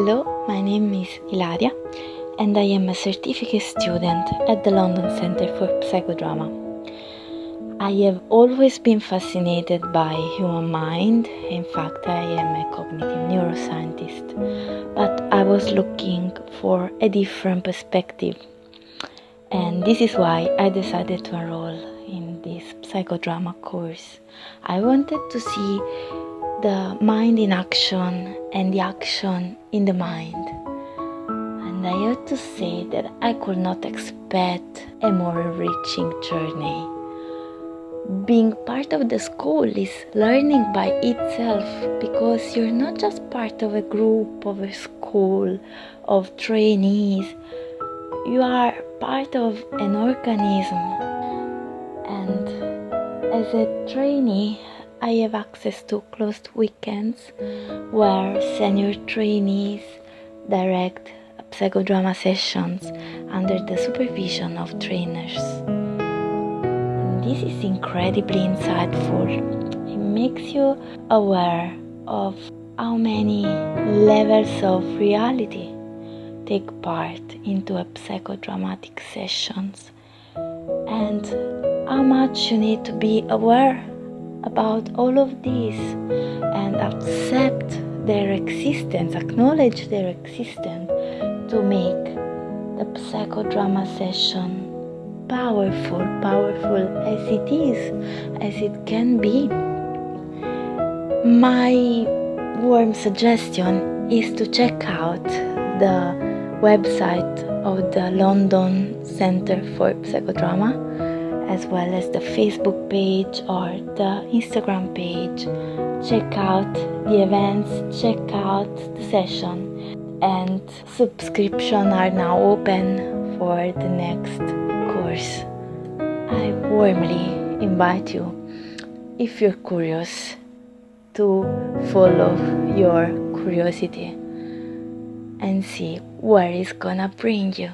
Hello, my name is Ilaria and I am a certificate student at the London Centre for Psychodrama. I have always been fascinated by human mind. In fact, I am a cognitive neuroscientist, but I was looking for a different perspective. And this is why I decided to enroll in this psychodrama course. I wanted to see the mind in action and the action in the mind. And I have to say that I could not expect a more enriching journey. Being part of the school is learning by itself, because you're not just part of a group, of a school, of trainees. You are part of an organism. And as a trainee, I have access to closed weekends where senior trainees direct psychodrama sessions under the supervision of trainers. And this is incredibly insightful. It makes you aware of how many levels of reality take part into a psychodramatic sessions, and how much you need to be aware about all of these and accept their existence, acknowledge their existence, to make the psychodrama session powerful as it is, as it can be. My warm suggestion is to check out the website of the London Centre for Psychodrama, as well as the Facebook page or the Instagram page. Check out the events, check out the session, and subscriptions are now open for the next course. I warmly invite you, if you're curious, to follow your curiosity and see where it's gonna bring you.